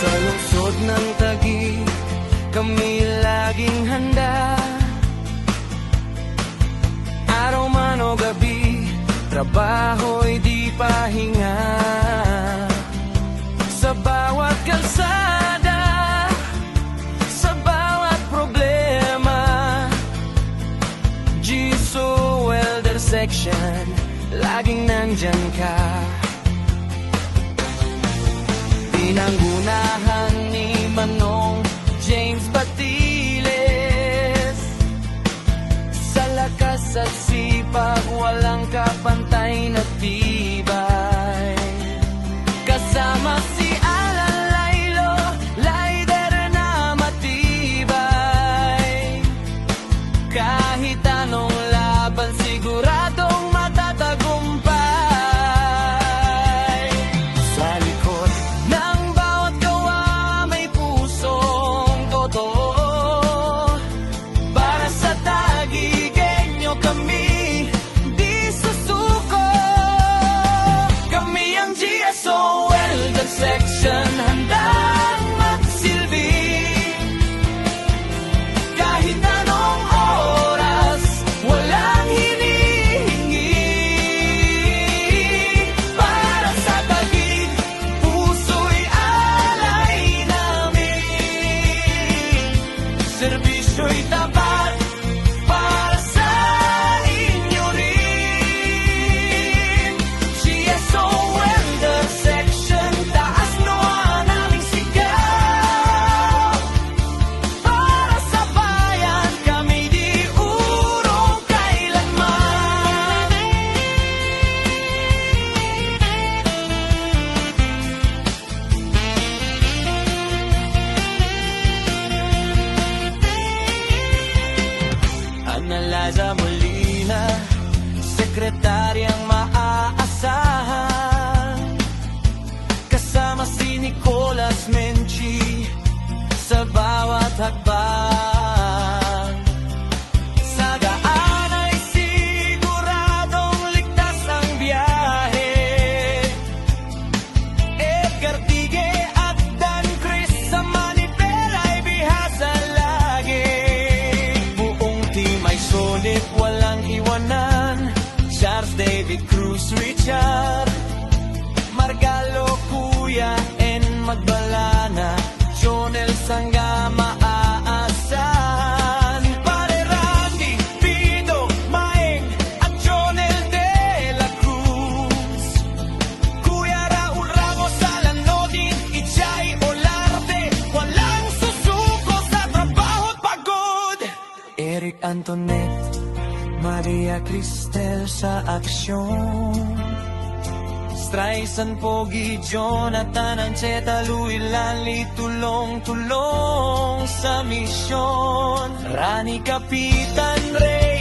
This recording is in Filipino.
Sa lungsod ng Taguig, kami laging handa. Araw man o gabi, trabaho'y di pahinga. Sa bawat kalsada, sa bawat problema, Giso Welder Section, laging nandyan ka. Pinangunahan ni Manong James Batiles, sa lakas at sipag, walang kapantay na tibay. Kasama si Alan Lailo, lider na matibay. Kahit anong laban, siguradong matatagumpay. Sa likod ng bawat gawa, may pusong totoo. Para sa Taguigenyo kami, di susuko. Kami ang GSO Welder Section, handang magsilbi. Kahit anong oras, walang hinihingi. Para sa Taguig, puso'y alay namin. Servisyo'y tapat para sa inyo rin. GSO Welder Section, taas noon aming sigaw. Para sa bayan, kami di urong kailanman. Analaza Molina, sekretaryang maaasahan. Kasama si Nicolas Menchi sa bawat hakbang. Sa daan ay siguradong ligtas ang biyahe. Edgar Tige at Dan Chris sa Manipera'y bihasa lagi. Buong team ay solid, walang iwanan. Charles David Cruz, Richard Margalo, Kuya N. Magbalana, Jonel Sangga maaasahan. Pare Randy, Pido, Maeng at Jonel De La Cruz. Kuya Raul Ramos, Alan Nodin, Ichay Olarte, walang susuko sa trabaho't pagod. Eric Antoinette, Maria Cristel sa aksyon. Streisand, Pogi, Jonathan, Ancheta, Louie, Lanley, tulong-tulong sa misyon. Rani, Kapitan Ray,